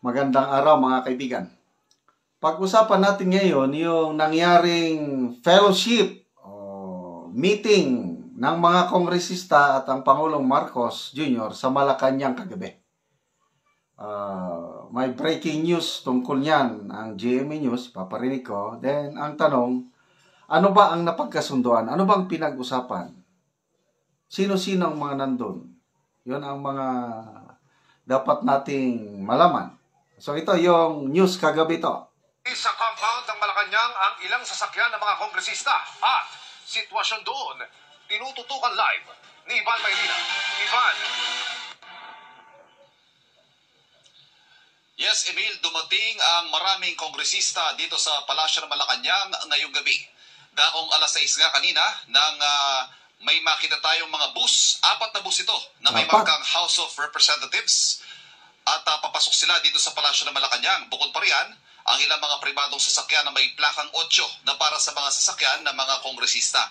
Magandang araw mga kaibigan. Pag-usapan natin ngayon yung nangyaring fellowship o meeting ng mga kongresista at ang Pangulong Marcos Jr. sa Malacanang kagabi. May breaking news tungkol niyan ang GMA News, paparinig ko. Then ang tanong, ano ba ang napagkasunduan? Ano bang pinag-usapan? Sino-sino ang mga nandun? Yun ang mga dapat nating malaman. So ito yung news kagabi to. Sa compound ng Malacanang ang ilang sasakyan ng mga kongresista at sitwasyon doon tinututukan live ni Ivan Mayrina. Ivan. Yes, Emil, dumating ang maraming kongresista dito sa Palasyo ng Malacanang ngayong gabi. Dakong alas 6 nga kanina nang may makita tayong mga bus, 4 na bus ito na may markang House of Representatives. At papasok sila dito sa Palasyo ng Malacanang. Bukod pa riyan, ang ilang mga pribadong sasakyan na may plakang 8 na para sa mga sasakyan ng mga kongresista.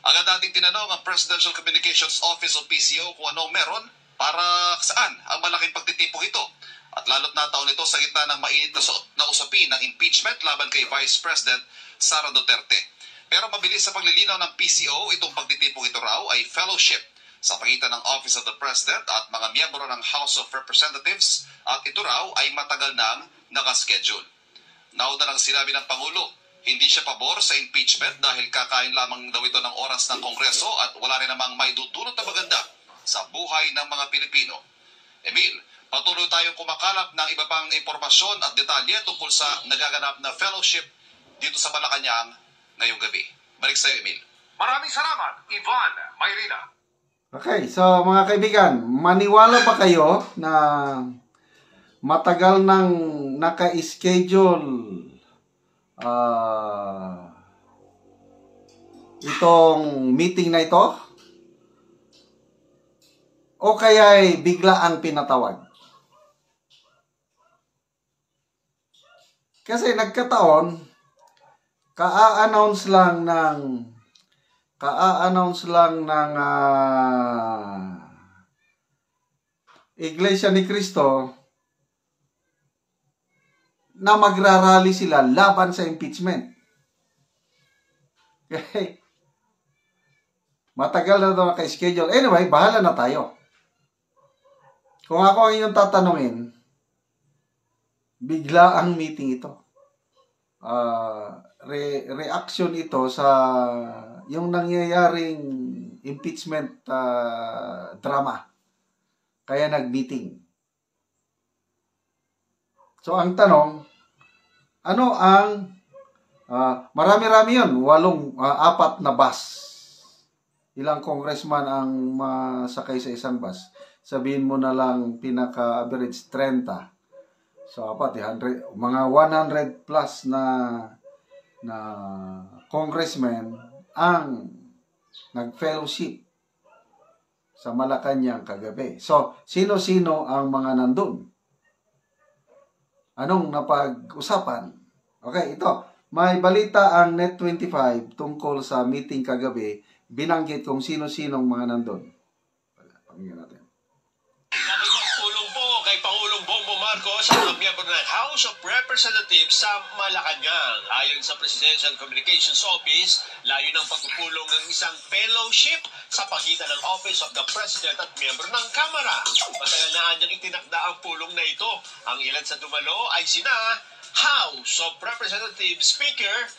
Agad nating tinanong ang Presidential Communications Office o PCO kung anong meron para saan ang malaking pagtitipong ito. At lalo't nataon ito sa gitna ng mainit na usapin ng impeachment laban kay Vice President Sara Duterte. Pero mabilis sa paglilinaw ng PCO, itong pagtitipong ito raw ay fellowship sa pagitan ng Office of the President at mga miyembro ng House of Representatives at ito raw ay matagal nang nakaschedule. Nauna nang sinabi ng Pangulo, hindi siya pabor sa impeachment dahil kakain lamang daw ito ng oras ng Kongreso at wala rin namang maidudulot na maganda sa buhay ng mga Pilipino. Emil, patuloy tayong kumakalap ng iba pang impormasyon at detalye tungkol sa nagaganap na fellowship dito sa Malacanang ngayong gabi. Balik sa iyo, Emil. Maraming salamat, Ivan Mayrina. Okay, so mga kaibigan, maniwala ba kayo na matagal nang naka-schedule itong meeting na ito? O kaya ay bigla ang pinatawag? Kasi nagkataon, ka-announce lang ng Iglesia ni Cristo na magrarally sila laban sa impeachment. Okay? Matagal na daw naka-schedule. Anyway, bahala na tayo. Kung ako ang inyong tatanungin, bigla ang meeting ito. Reaction ito sa yung nangyayaring impeachment drama. Kaya nag-meeting. So ang tanong, ano ang marami-rami yun, 4 na bus. Ilang congressman ang masakay sa isang bus? Sabihin mo na lang pinaka-average 30. So apat, mga 100 plus na congressmen ang nag-fellowship sa Malacanang kagabi. So, sino-sino ang mga nandun? Anong napag-usapan? Okay, ito. May balita ang Net25 tungkol sa meeting kagabi. Binanggit kung sino-sinong mga nandun. Pakinggan natin. Pagpulong po kay Pangulong Bongbong Marcos ang mga miyembro ng House of Representatives sa Malacanang. Ayon sa Presidential Communications Office, layo ng pagpupulong ng isang fellowship sa pagitan ng Office of the President at miyembro ng Kamara. Matagal na anyang itinakda ang pulong na ito. Ang ilan sa dumalo ay sina House of Representatives Speaker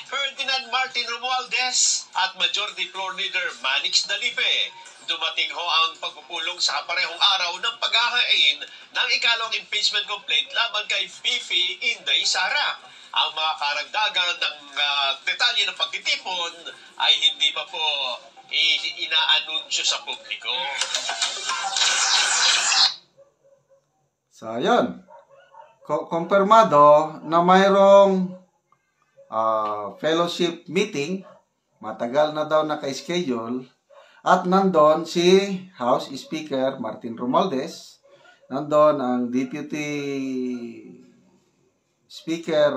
Ferdinand Martin Romualdez at Majority Floor Leader Manix Dalipe. Dumating ho ang pagpupulong sa kaparehong araw ng paghahain ng ikalawang impeachment complaint laban kay VP Inday Sara. Ang mga karagdagan ng detalye ng pagtitipon ay hindi pa po inaanunsyo sa publiko. So, yun. Kumpirmado na mayroong fellowship meeting. Matagal na daw naka-schedule. At nandun si House Speaker Martin Romualdez. Nandun ang Deputy Speaker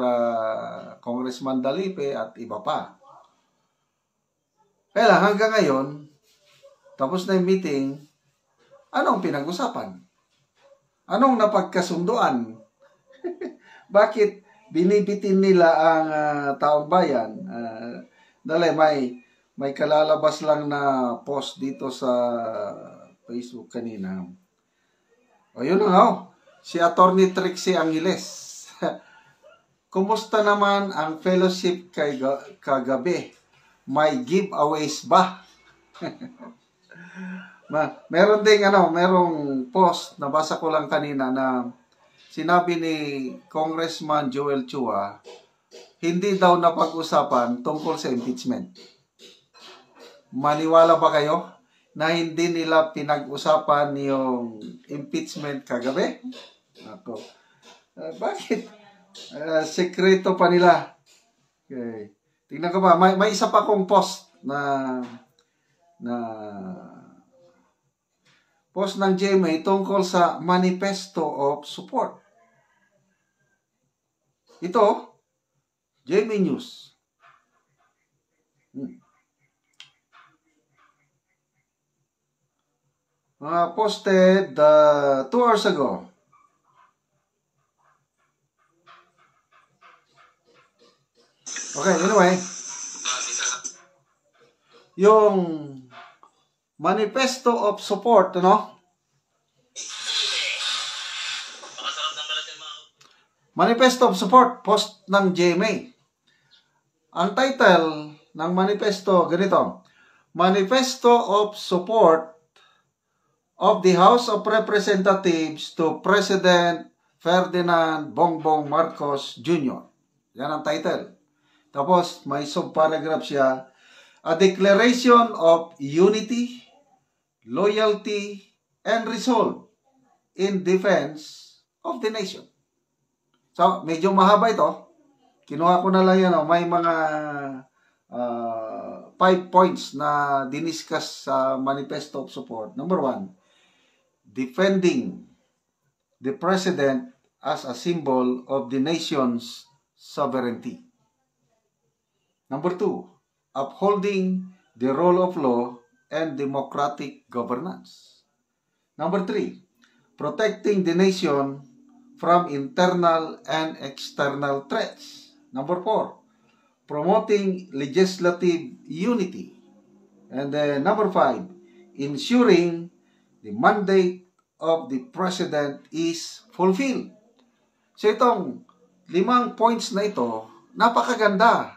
Congressman Dalipe at iba pa. Kaya hanggang ngayon, tapos na yung meeting, anong pinag-usapan? Anong napagkasunduan Bakit binibitin nila ang taong bayan? Dali, may kalalabas lang na post dito sa Facebook kanina. O yun na nga, si Attorney Trixie Angeles. Kumusta naman ang fellowship kagabi? May giveaways ba? Meron ding merong post, nabasa ko lang kanina na sinabi ni Congressman Joel Chua, hindi daw napag-usapan tungkol sa impeachment. Maniwala ba kayo na hindi nila pinag-usapan yung impeachment kagabi? Ako. Bakit? Sekreto pa nila. Okay. Tingnan ko ba, may isa pa kong post na post ng GMA tungkol sa Manifesto of Support. Ito, GMA News. Posted 2 hours ago. Okay, anyway. Yung Manifesto of Support, Manifesto of Support, post ng GMA. Ang title ng manifesto, ganito, Manifesto of Support of the House of Representatives to President Ferdinand Bongbong Marcos Jr. Yan ang title. Tapos, may subparagraph siya, a declaration of unity, loyalty, and resolve in defense of the nation. So, medyo mahaba ito. Kinuha ko na lang yan. May mga 5 points na diniscuss sa Manifesto of Support. Number 1, defending the President as a symbol of the nation's sovereignty. Number 2, upholding the rule of law and democratic governance. Number 3, protecting the nation from internal and external threats. Number 4, promoting legislative unity. And then number 5, ensuring the mandate of the President is fulfilled. So itong 5 points na ito, napakaganda.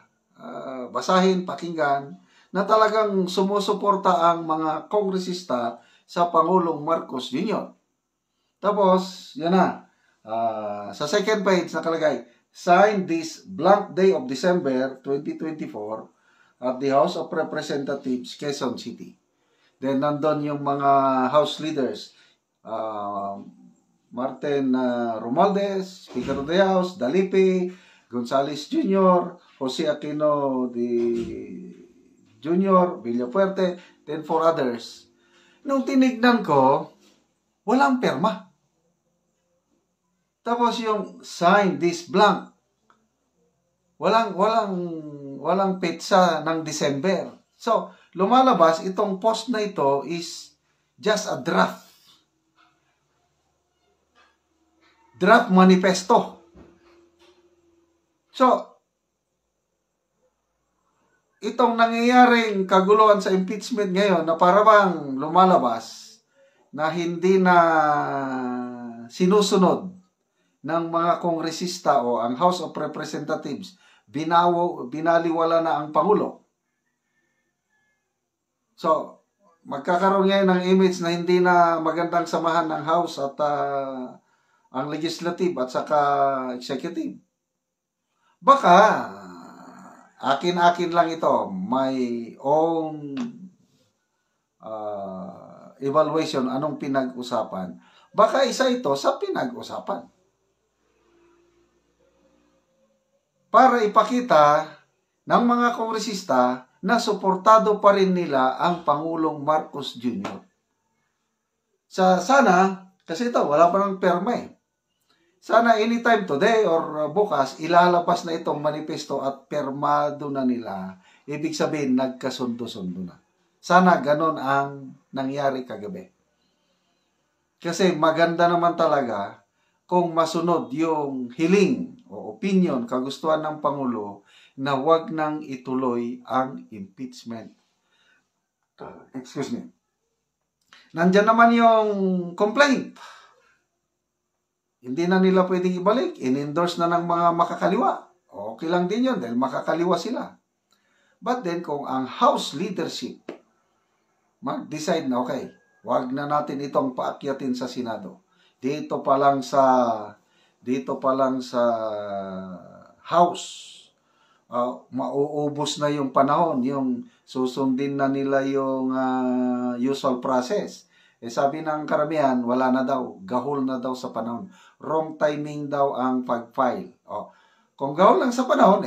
Basahin, pakinggan, na talagang sumusuporta ang mga kongresista sa Pangulong Marcos Jr. Tapos, yan na. Sa second page nakalagay, signed this blank day of December 2024 at the House of Representatives, Quezon City. Then nandun yung mga House leaders, Martin Romualdez, Speaker of the House, Dalipi, Gonzales Jr., Jose Aquino Jr., Villafuerte, then 4 others. Nung tinignan ko, walang perma. Tapos yung sign this blank, walang petsa ng December. So, lumalabas itong post na ito is just a draft manifesto. So, itong nangyayaring kaguluhan sa impeachment ngayon na para bang lumalabas na hindi na sinusunod ng mga kongresista o ang House of Representatives, binaliwala na ang Pangulo. So, magkakaroon ngayon ng image na hindi na magandang samahan ng House at ang Legislative at saka Executive. Baka, akin-akin lang ito, may own evaluation, anong pinag-usapan. Baka isa ito sa pinag-usapan. Para ipakita ng mga kongresista na suportado pa rin nila ang Pangulong Marcos Jr. Sana, kasi ito, wala pa ng perma eh. Sana anytime today or bukas, ilalabas na itong manifesto at permado na nila. Ibig sabihin, nagkasundo-sundo na. Sana ganon ang nangyari kagabi. Kasi maganda naman talaga kung masunod yung hiling o opinion, kagustuhan ng Pangulo na wag nang ituloy ang impeachment. Excuse me. Nandyan naman yung complaint. Hindi na nila pwedeng ibalik. In-endorse na ng mga makakaliwa. Okay lang din yun dahil makakaliwa sila. But then kung ang House leadership mag-decide na okay, wag na natin itong paakyatin sa Senado. Dito pa lang sa House, mauubos na yung panahon, yung susundin na nila yung usual process. Sabi ng karamihan, wala na daw, gahol na daw sa panahon. Wrong timing daw ang pag-file. Kung gahol lang sa panahon,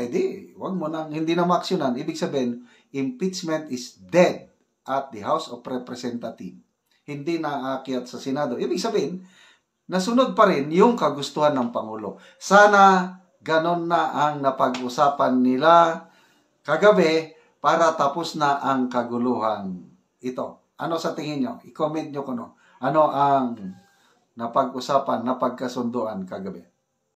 wag mo nang, hindi na maaksyonan. Ibig sabihin, impeachment is dead at the House of Representatives. Hindi na aakyat sa Senado. Ibig sabihin, nasunod pa rin yung kagustuhan ng Pangulo. Sana ganon na ang napag-usapan nila kagabi para tapos na ang kaguluhan ito. Ano sa tingin nyo? I-comment nyo kung ano ang napag-usapan, napagkasunduan kagabi.